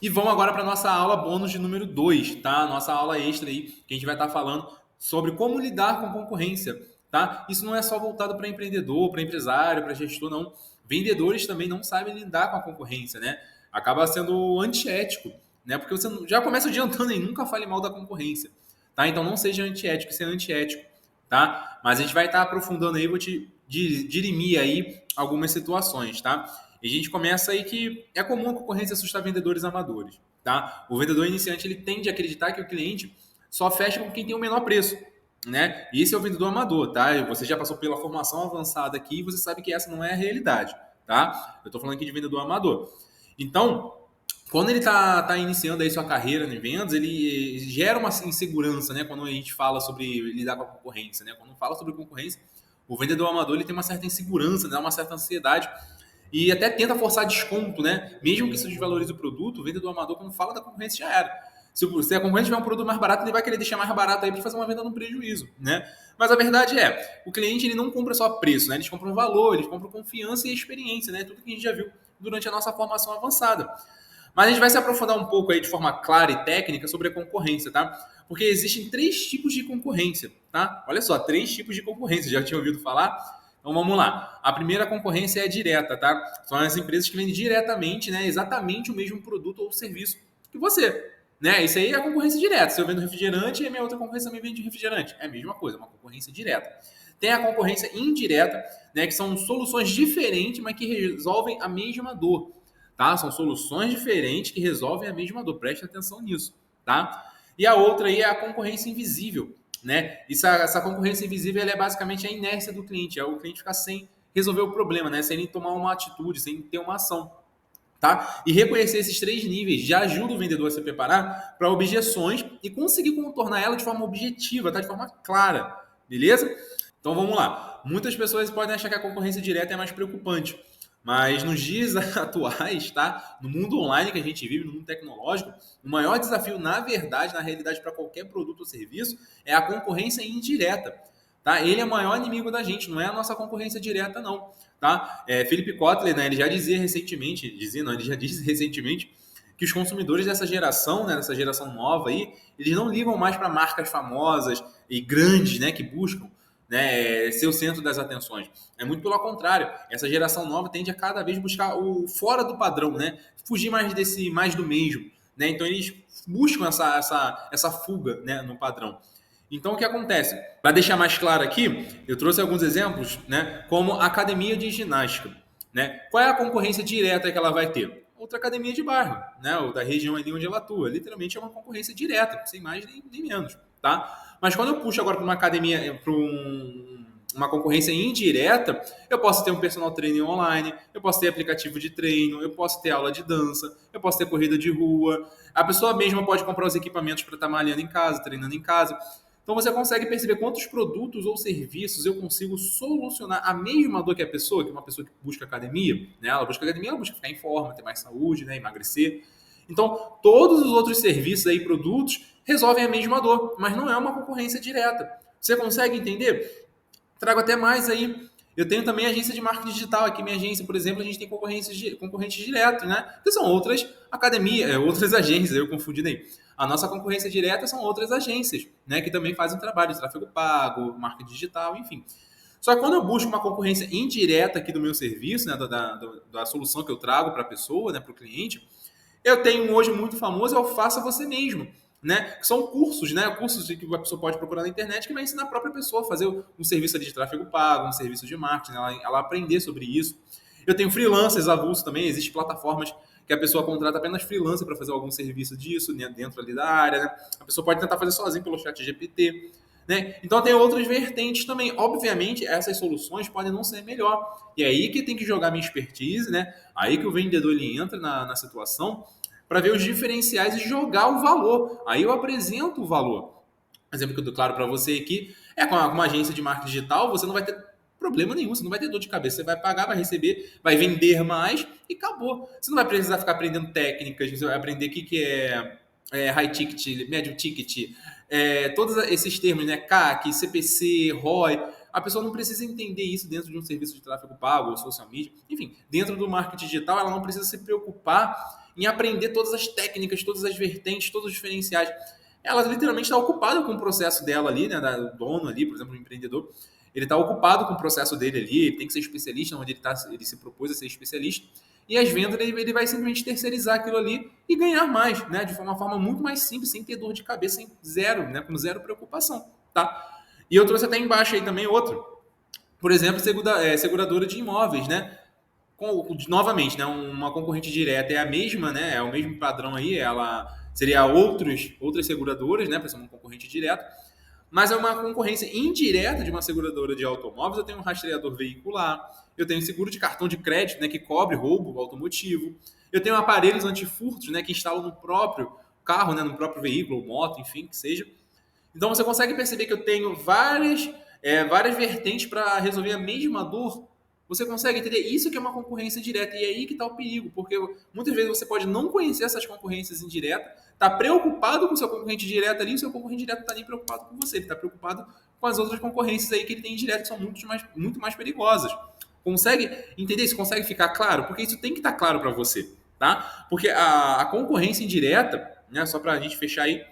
E vamos agora para nossa aula bônus de número 2, tá? Nossa aula extra aí, que a gente vai estar falando sobre como lidar com concorrência, tá? Isso não é só voltado para empreendedor, para empresário, para gestor, não. Vendedores também não sabem lidar com a concorrência, né? Acaba sendo antiético, né? Porque você já começa adiantando e nunca fale mal da concorrência, tá? Então não seja antiético, isso é antiético, tá? Mas a gente vai estar aprofundando aí, vou te dirimir aí algumas situações, tá? E a gente começa aí que é comum a concorrência assustar vendedores amadores, tá? O vendedor iniciante ele tende a acreditar que o cliente só fecha com quem tem o menor preço, né? E esse é o vendedor amador, tá? Você já passou pela formação avançada aqui e você sabe que essa não é a realidade, tá? Eu estou falando aqui de vendedor amador. Então, quando ele tá iniciando aí sua carreira em vendas, ele gera uma insegurança, né? Quando a gente fala sobre lidar com a concorrência, né? Quando fala sobre concorrência, o vendedor amador ele tem uma certa insegurança, né? Uma certa ansiedade e até tenta forçar desconto, né? Mesmo que isso desvalorize o produto, o vendedor amador, quando fala da concorrência, já era. Se a concorrente tiver um produto mais barato, ele vai querer deixar mais barato aí para fazer uma venda no prejuízo, né? Mas a verdade é, o cliente ele não compra só preço, né? Eles compram valor, eles compram confiança e experiência, né? Tudo que a gente já viu durante a nossa formação avançada. Mas a gente vai se aprofundar um pouco aí de forma clara e técnica sobre a concorrência, tá? Porque existem três tipos de concorrência, tá? Olha só, três tipos de concorrência. Já tinha ouvido falar? Então vamos lá. A primeira concorrência é direta, tá? São as empresas que vendem diretamente, né, exatamente o mesmo produto ou serviço que você. Né? Isso aí é a concorrência direta. Se eu vendo refrigerante, a minha outra concorrência também vende refrigerante. É a mesma coisa, uma concorrência direta. Tem a concorrência indireta, né, que são soluções diferentes, mas que resolvem a mesma dor. Tá? São soluções diferentes que resolvem a mesma dor. Preste atenção nisso, tá? E a outra aí é a concorrência invisível, né? Essa concorrência invisível ela é basicamente a inércia do cliente, é o cliente ficar sem resolver o problema, né? Sem tomar uma atitude, sem ter uma ação, tá? E reconhecer esses três níveis já ajuda o vendedor a se preparar para objeções e conseguir contornar ela de forma objetiva, tá? De forma clara, beleza? Então vamos lá. Muitas pessoas podem achar que a concorrência direta é mais preocupante, mas nos dias atuais, tá? No mundo online que a gente vive, no mundo tecnológico, o maior desafio, na verdade, na realidade, para qualquer produto ou serviço, é a concorrência indireta. Tá? Ele é o maior inimigo da gente, não é a nossa concorrência direta, não. Tá? Philip Kotler, né, ele já dizia recentemente, ele já disse recentemente que os consumidores dessa geração, né, dessa geração nova aí, eles não ligam mais para marcas famosas e grandes, né, que buscam, né, ser o centro das atenções. É muito pelo contrário. Essa geração nova tende a cada vez buscar o fora do padrão, né? Fugir mais desse, mais do mesmo, né? Então eles buscam essa fuga, né, no padrão. Então o que acontece? Para deixar mais claro aqui, eu trouxe alguns exemplos, né, como academia de ginástica, né? Qual é a concorrência direta que ela vai ter? Outra academia de bairro, né, ou da região ali onde ela atua. Literalmente é uma concorrência direta, sem mais nem menos, tá? Mas quando eu puxo agora para uma academia, uma concorrência indireta, eu posso ter um personal trainer online, eu posso ter aplicativo de treino, eu posso ter aula de dança, eu posso ter corrida de rua. A pessoa mesma pode comprar os equipamentos para estar malhando em casa, treinando em casa. Então você consegue perceber quantos produtos ou serviços eu consigo solucionar a mesma dor que a pessoa, que é uma pessoa que busca academia, né? Ela busca academia, ela busca ficar em forma, ter mais saúde, né? Emagrecer. Então, todos os outros serviços e produtos resolvem a mesma dor, mas não é uma concorrência direta. Você consegue entender? Trago até mais aí. Eu tenho também agência de marketing digital. Aqui, minha agência, por exemplo, a gente tem concorrentes diretos, né? Que são outras academias, outras agências, eu confundi aí. A nossa concorrência direta são outras agências, né? Que também fazem um trabalho de tráfego pago, marketing digital, enfim. Só que quando eu busco uma concorrência indireta aqui do meu serviço, né? Da solução que eu trago para a pessoa, né? Para o cliente, eu tenho um hoje muito famoso, é o Faça Você Mesmo, né? Que são cursos, né? Cursos que a pessoa pode procurar na internet que vai ensinar a própria pessoa a fazer um serviço ali de tráfego pago, um serviço de marketing, ela aprender sobre isso. Eu tenho freelancers avulsos também, existem plataformas que a pessoa contrata apenas freelancer para fazer algum serviço disso, né, dentro ali da área, né? A pessoa pode tentar fazer sozinho pelo chat GPT, né? Então tem outras vertentes também. Obviamente, essas soluções podem não ser melhor. E é aí que tem que jogar minha expertise, né? Aí que o vendedor ele entra na situação para ver os diferenciais e jogar o valor. Aí eu apresento o valor. Exemplo que eu dou claro para você aqui é com uma agência de marketing digital, você não vai ter problema nenhum, você não vai ter dor de cabeça, você vai pagar, vai receber, vai vender mais e acabou. Você não vai precisar ficar aprendendo técnicas, você vai aprender o que é high ticket, médio ticket, todos esses termos, né? CAC, CPC, ROI. A pessoa não precisa entender isso dentro de um serviço de tráfego pago ou social media. Enfim, dentro do marketing digital, ela não precisa se preocupar em aprender todas as técnicas, todas as vertentes, todos os diferenciais. Ela literalmente está ocupada com o processo dela ali, né, do dono ali, por exemplo, o empreendedor. Ele está ocupado com o processo dele ali, ele tem que ser especialista onde ele se propôs a ser especialista. E as vendas ele vai simplesmente terceirizar aquilo ali e ganhar mais, né, de uma forma muito mais simples, sem ter dor de cabeça, sem zero, né, com zero preocupação, tá? E eu trouxe até embaixo aí também outro, por exemplo, seguradora de imóveis, né? Novamente, né, uma concorrente direta é a mesma, né, é o mesmo padrão aí, ela seria outras seguradoras, né, para ser uma concorrente direta, mas é uma concorrência indireta de uma seguradora de automóveis. Eu tenho um rastreador veicular, eu tenho seguro de cartão de crédito, né, que cobre roubo automotivo, eu tenho aparelhos antifurtos, né, que instalam no próprio carro, né, no próprio veículo, ou moto, enfim, que seja. Então você consegue perceber que eu tenho várias vertentes para resolver a mesma dor. Você consegue entender? Isso que é uma concorrência direta. E é aí que está o perigo, porque muitas vezes você pode não conhecer essas concorrências indiretas, tá preocupado com o seu concorrente direto ali, e o seu concorrente direto está nem preocupado com você, ele está preocupado com as outras concorrências aí que ele tem indireto, que são muito mais perigosas. Consegue entender isso? Consegue ficar claro? Porque isso tem que estar claro para você, tá? Porque a concorrência indireta, né, só para a gente fechar aí,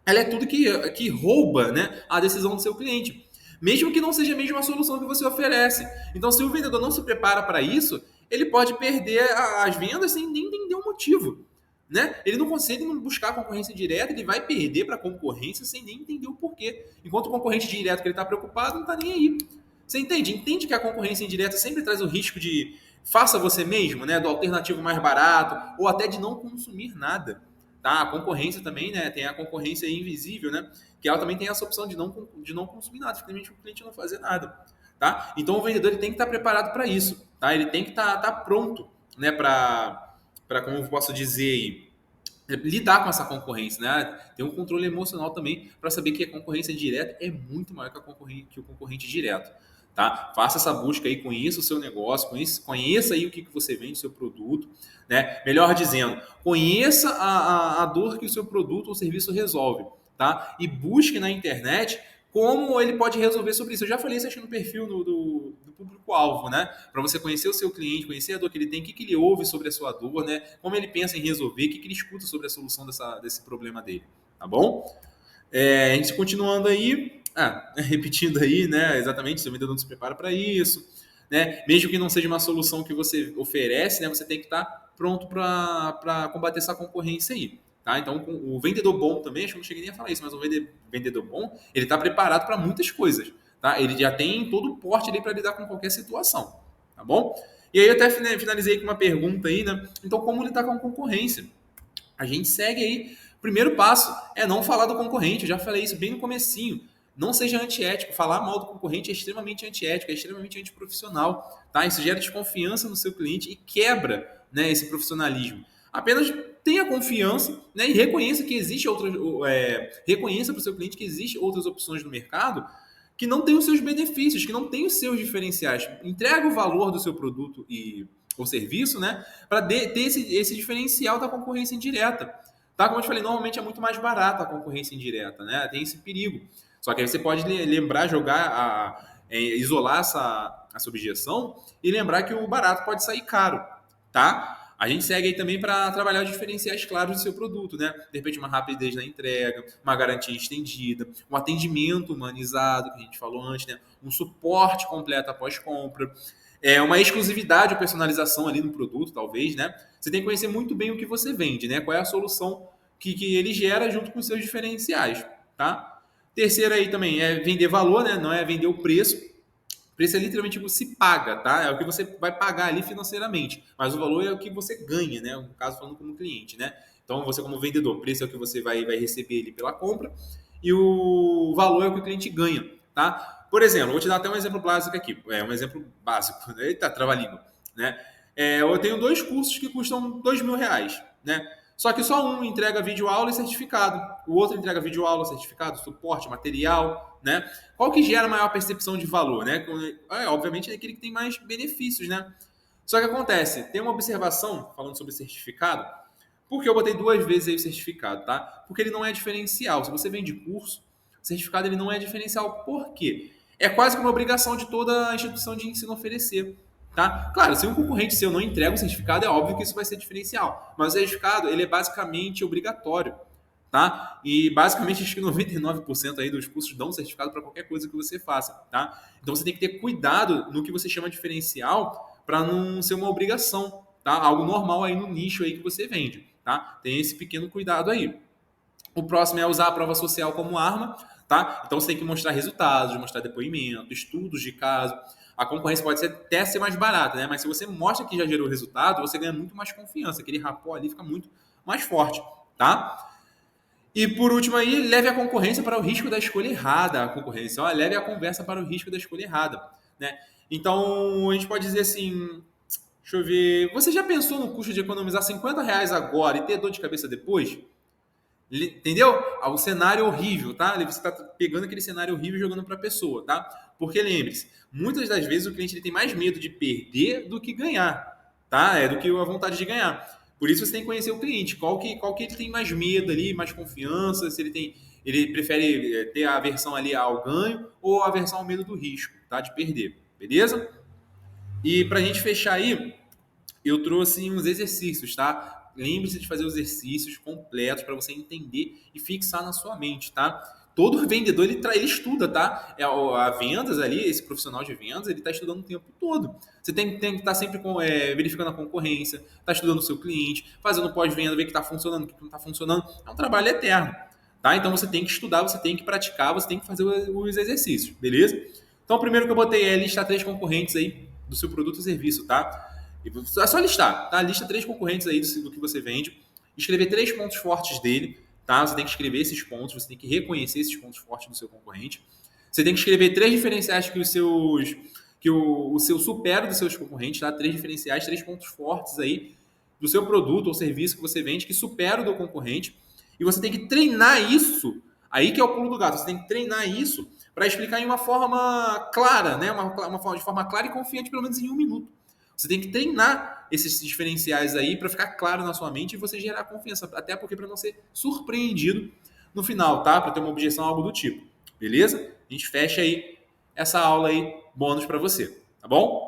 ela é tudo que rouba, né, a decisão do seu cliente. Mesmo que não seja a mesma solução que você oferece. Então, se o vendedor não se prepara para isso, ele pode perder as vendas sem nem entender o motivo. Né? Ele não consegue buscar a concorrência direta, ele vai perder para a concorrência sem nem entender o porquê. Enquanto o concorrente direto que ele está preocupado não está nem aí. Você entende? Entende que a concorrência indireta sempre traz o risco de faça você mesmo, né, do alternativo mais barato, ou até de não consumir nada. Tá? A concorrência também, né? Tem a concorrência invisível, né? Que ela também tem essa opção de não consumir nada, simplesmente o cliente não fazer nada. Tá? Então o vendedor ele tem que estar preparado para isso. Tá? Ele tem que estar pronto, né? Para, como eu posso dizer, lidar com essa concorrência, né? Tem um controle emocional também para saber que a concorrência direta é muito maior que o concorrente direto. Tá? Faça essa busca aí, conheça o seu negócio, conheça aí o que você vende, o seu produto, né? Melhor dizendo, conheça a dor que o seu produto ou serviço resolve, tá? E busque na internet como ele pode resolver sobre isso. Eu já falei isso acho, no perfil do público-alvo, né? Para você conhecer o seu cliente, conhecer a dor que ele tem, o que ele ouve sobre a sua dor, né? Como ele pensa em resolver, o que ele escuta sobre a solução desse problema dele, tá bom? A gente continuando aí, repetindo aí, né? Exatamente, se o vendedor não se prepara para isso, né? Mesmo que não seja uma solução que você oferece, né? Você tem que estar pronto para combater essa concorrência aí. Tá? Então, o vendedor bom também, acho que eu não cheguei nem a falar isso, mas o vendedor bom, ele está preparado para muitas coisas. Tá? Ele já tem todo o porte ali para lidar com qualquer situação. Tá bom? E aí eu até finalizei com uma pergunta aí, né? Então, como lidar com a concorrência? A gente segue aí. Primeiro passo é não falar do concorrente. Eu já falei isso bem no comecinho. Não seja antiético. Falar mal do concorrente é extremamente antiético, é extremamente antiprofissional. Tá? Isso gera desconfiança no seu cliente e quebra, né, esse profissionalismo. Apenas tenha confiança, né, e reconheça que existe reconheça para o seu cliente que existem outras opções no mercado que não têm os seus benefícios, que não têm os seus diferenciais. Entrega o valor do seu produto ou serviço, né, para ter esse diferencial da concorrência indireta. Tá? Como eu te falei, normalmente é muito mais barato a concorrência indireta, né? Tem esse perigo. Só que aí você pode lembrar, isolar essa objeção e lembrar que o barato pode sair caro, tá? A gente segue aí também para trabalhar os diferenciais claros do seu produto, né? De repente, uma rapidez na entrega, uma garantia estendida, um atendimento humanizado, que a gente falou antes, né? Um suporte completo após compra, uma exclusividade ou personalização ali no produto, talvez, né? Você tem que conhecer muito bem o que você vende, né? Qual é a solução que ele gera junto com os seus diferenciais, tá? Terceiro aí também é vender valor, né? Não é vender o preço. Preço é literalmente tipo, se paga, tá? É o que você vai pagar ali financeiramente. Mas o valor é o que você ganha, né? No caso, falando como cliente, né? Então, você como vendedor, preço é o que você vai receber ali pela compra e o valor é o que o cliente ganha, tá? Por exemplo, vou te dar até um exemplo básico aqui. Um exemplo básico. Eita, trava-língua, né? Eu tenho 2 cursos que custam R$ 2.000, né? Só que só um entrega vídeo-aula e certificado. O outro entrega vídeo-aula, certificado, suporte, material, né? Qual que gera maior percepção de valor, né? Obviamente é aquele que tem mais benefícios, né? Só que acontece, tem uma observação falando sobre certificado, porque eu botei 2 vezes aí o certificado, tá? Porque ele não é diferencial. Se você vende curso, o certificado ele não é diferencial. Por quê? É quase que uma obrigação de toda a instituição de ensino oferecer. Tá? Claro, se um concorrente seu não entrega o certificado, é óbvio que isso vai ser diferencial. Mas o certificado, ele é basicamente obrigatório, tá? E basicamente acho que 99% aí dos cursos dão certificado para qualquer coisa que você faça, tá? Então você tem que ter cuidado no que você chama de diferencial para não ser uma obrigação, tá? Algo normal aí no nicho aí que você vende, tá? Tem esse pequeno cuidado aí. O próximo é usar a prova social como arma, tá? Então você tem que mostrar resultados, mostrar depoimento, estudos de caso. A concorrência pode até ser mais barata, né? Mas se você mostra que já gerou resultado, você ganha muito mais confiança. Aquele rapport ali fica muito mais forte, tá? E por último aí, leve a concorrência para o risco da escolha errada. A concorrência, ó, leve a conversa para o risco da escolha errada, né? Então a gente pode dizer assim, deixa eu ver, você já pensou no custo de economizar R$ 50 agora e ter dor de cabeça depois? Entendeu? O cenário horrível, tá? Você está pegando aquele cenário horrível e jogando para a pessoa, tá? Porque lembre-se, muitas das vezes o cliente ele tem mais medo de perder do que ganhar, tá? É do que a vontade de ganhar. Por isso você tem que conhecer o cliente, qual que ele tem mais medo ali, mais confiança, se ele prefere ter a aversão ali ao ganho ou a aversão ao medo do risco, tá? De perder, beleza? E para a gente fechar aí, eu trouxe uns exercícios, tá? Lembre-se de fazer os exercícios completos para você entender e fixar na sua mente, tá? Todo vendedor ele estuda, tá? A vendas ali, esse profissional de vendas, ele está estudando o tempo todo. Você tem que estar sempre verificando a concorrência, está estudando o seu cliente, fazendo pós-venda, ver o que está funcionando, o que não está funcionando. É um trabalho eterno, tá? Então você tem que estudar, você tem que praticar, você tem que fazer os exercícios, beleza? Então o primeiro que eu botei é listar 3 concorrentes aí do seu produto ou serviço, tá? É só listar, tá? Lista 3 concorrentes aí do que você vende, escrever 3 pontos fortes dele, tá? Você tem que escrever esses pontos, você tem que reconhecer esses pontos fortes do seu concorrente. Você tem que escrever 3 diferenciais que o seu supera dos seus concorrentes, tá? 3 diferenciais, 3 pontos fortes aí do seu produto ou serviço que você vende que supera o do concorrente. E você tem que treinar isso, aí que é o pulo do gato, você tem que treinar isso para explicar em uma forma clara, né? De forma clara e confiante, pelo menos em 1 minuto. Você tem que treinar esses diferenciais aí para ficar claro na sua mente e você gerar confiança, até porque para não ser surpreendido no final, tá? Para ter uma objeção, algo do tipo. Beleza? A gente fecha aí essa aula aí, bônus para você, tá bom?